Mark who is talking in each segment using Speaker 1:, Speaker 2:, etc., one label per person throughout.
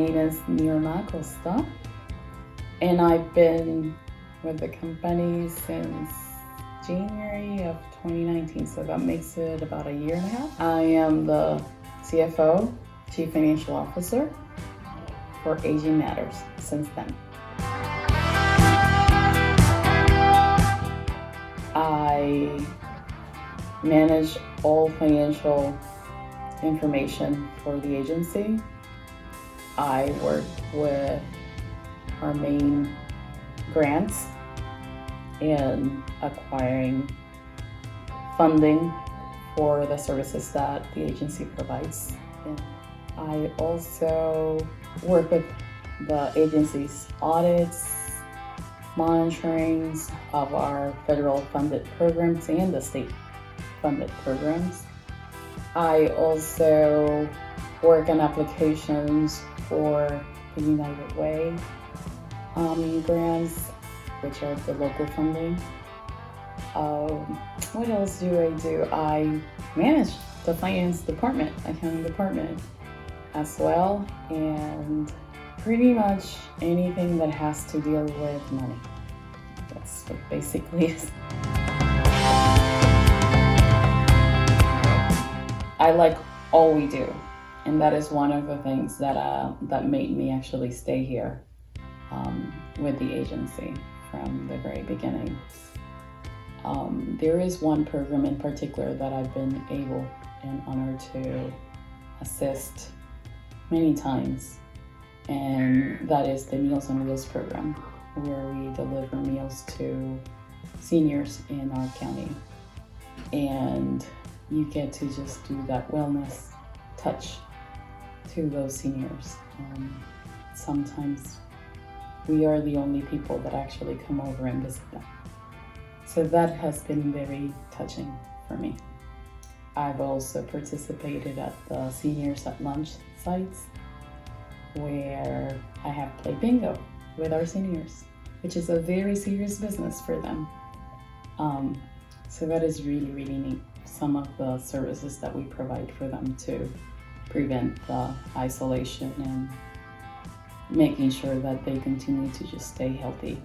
Speaker 1: name is Nirma Acosta, and I've been with the company since January of 2019, so that makes it about a year and a half. I am the CFO, Chief Financial Officer for Aging Matters since then. I manage all financial information for the agency. I work with our main grants and acquiring funding for the services that the agency provides. And I also work with the agency's audits, monitorings of our federal funded programs and the state funded programs. I also work on applications for the United Way grants, which are the local funding. What else do? I manage the finance department, accounting department as well, and pretty much anything that has to deal with money. That's what basically is. I like all we do, and that is one of the things that made me actually stay here with the agency from the very beginning. There is one program in particular that I've been able and honored to assist many times, and that is the Meals on Wheels program, where we deliver meals to seniors in our county. And you get to just do that wellness touch to those seniors. Sometimes we are the only people that actually come over and visit them. So that has been very touching for me. I've also participated at the Seniors at Lunch sites, where I have played bingo with our seniors, which is a very serious business for them. So that is really, really neat. Some of the services that we provide for them to prevent the isolation and making sure that they continue to just stay healthy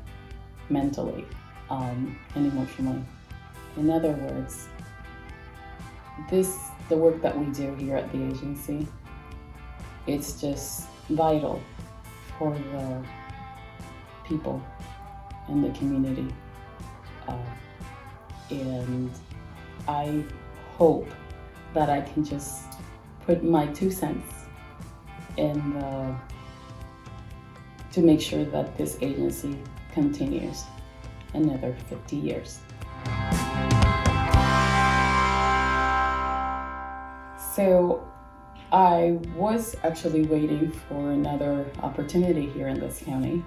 Speaker 1: mentally and emotionally. In other words, the work that we do here at the agency, it's just vital for the people in the community. And I hope that I can just put my 2 cents in to make sure that this agency continues another 50 years. So I was actually waiting for another opportunity here in this county.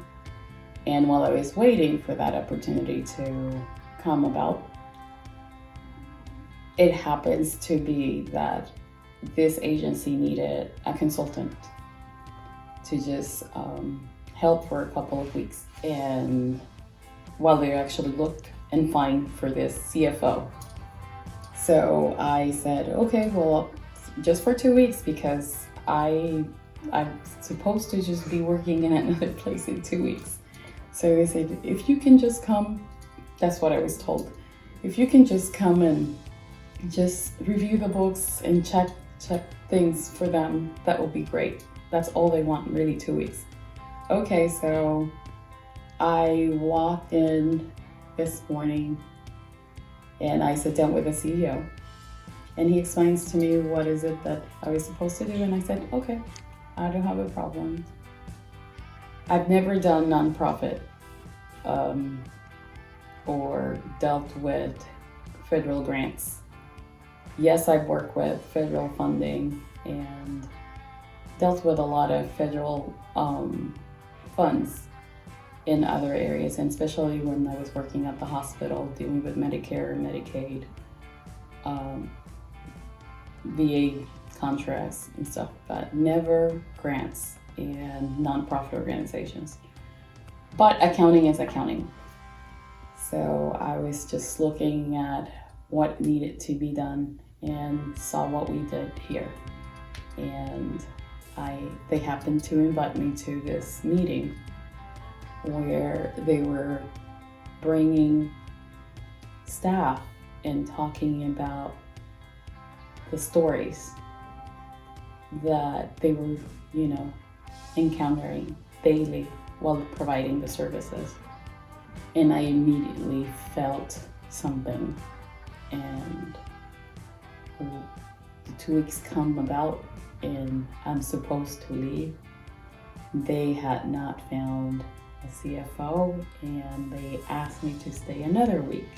Speaker 1: And while I was waiting for that opportunity to come about, it happens to be that this agency needed a consultant to just help for a couple of weeks, and while they actually looked and find for this CFO. So I said, okay, well, just for 2 weeks, because I'm supposed to just be working in another place in 2 weeks. So I said, if you can just come, that's what I was told. If you can just come and just review the books and check things for them, that will be great. That's all they want, really, 2 weeks. Okay, so I walked in this morning and I sit down with the CEO, and he explains to me what is it that I was supposed to do, and I said, okay, I don't have a problem. I've never done nonprofit or dealt with federal grants. Yes, I've worked with federal funding and dealt with a lot of federal funds in other areas, and especially when I was working at the hospital dealing with Medicare, Medicaid, VA contracts and stuff, but never grants and nonprofit organizations. But accounting is accounting. So I was just looking at what needed to be done and saw what we did here. And they happened to invite me to this meeting where they were bringing staff and talking about the stories that they were, encountering daily while providing the services. And I immediately felt something. And the 2 weeks come about and I'm supposed to leave. They had not found a CFO and they asked me to stay another week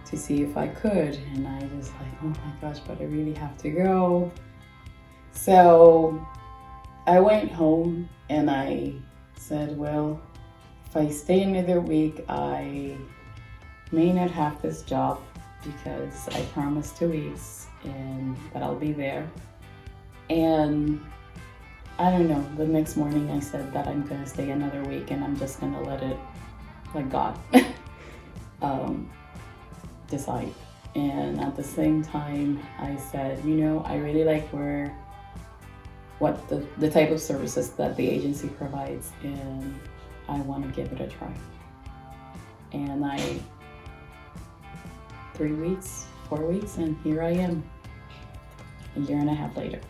Speaker 1: to see if I could. And I was like, oh my gosh, but I really have to go. So I went home and I said, well, if I stay another week, I may not have this job because I promised 2 weeks and that I'll be there. And I don't know, the next morning I said that I'm gonna stay another week and I'm just gonna let it, like God, decide. And at the same time, I said, I really like what the type of services that the agency provides, and I want to give it a try. And 3 weeks, 4 weeks, and here I am, a year and a half later.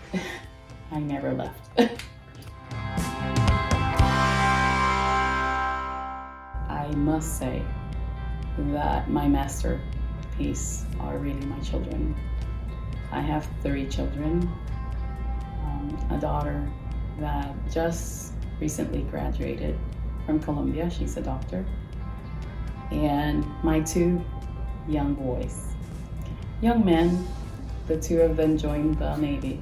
Speaker 1: I never left. I must say that my masterpiece are really my children. I have 3 children. A daughter that just recently graduated from Columbia. She's a doctor. And my 2 young boys. Young men, the 2 of them joined the Navy.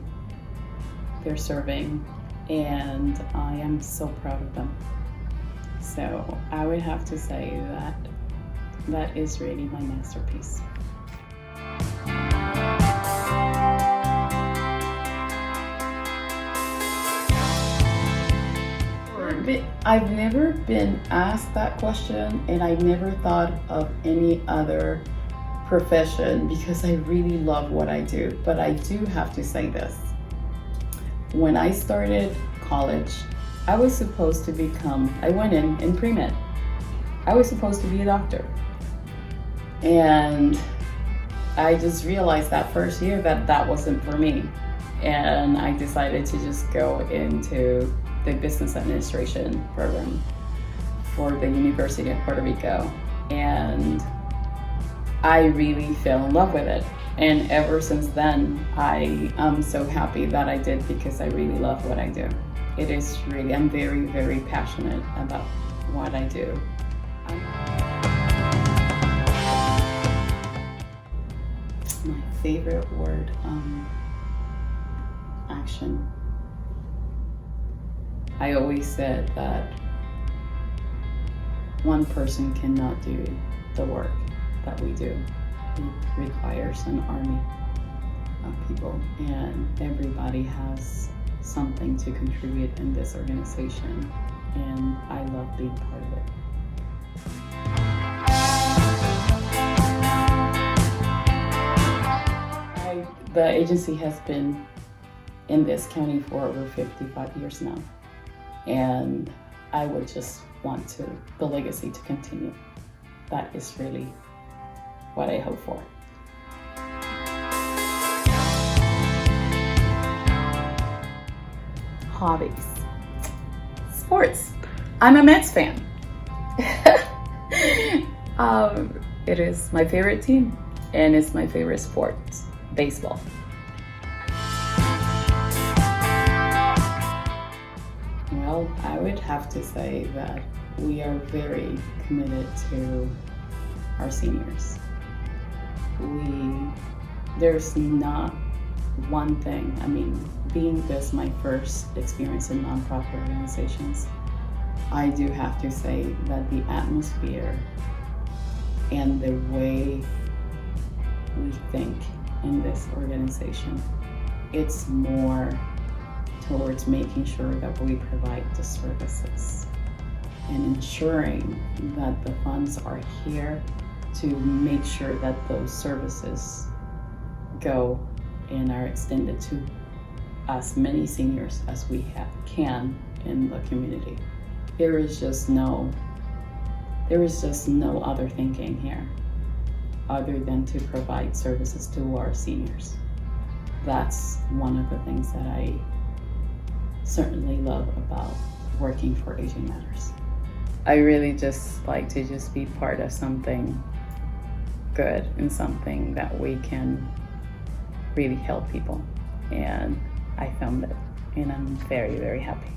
Speaker 1: They're serving, and I am so proud of them. So I would have to say that is really my masterpiece. I've never been asked that question, and I never thought of any other profession because I really love what I do. But I do have to say this. When I started college, I was supposed to I went in pre-med. I was supposed to be a doctor. And I just realized that first year that wasn't for me. And I decided to just go into the business administration program for the University of Puerto Rico. And I really fell in love with it. And ever since then, I am so happy that I did because I really love what I do. It is really, I'm very, very passionate about what I do. My favorite word, action. I always said that one person cannot do the work that we do. It requires an army of people, and everybody has something to contribute in this organization, and I love being part of it. The agency has been in this county for over 55 years now. And I would just want the legacy to continue. That is really what I hope for. Hobbies. Sports. I'm a Mets fan. It is my favorite team, and it's my favorite sport, baseball. Well, I would have to say that we are very committed to our seniors. There's not one thing, being this my first experience in nonprofit organizations, I do have to say that the atmosphere and the way we think in this organization, it's more towards making sure that we provide the services and ensuring that the funds are here to make sure that those services go and are extended to as many seniors as we can in the community. There is just no other thinking here other than to provide services to our seniors. That's one of the things that I certainly love about working for Aging Matters. I really just like to just be part of something good and something that we can really help people. And I found it, and I'm very, very happy.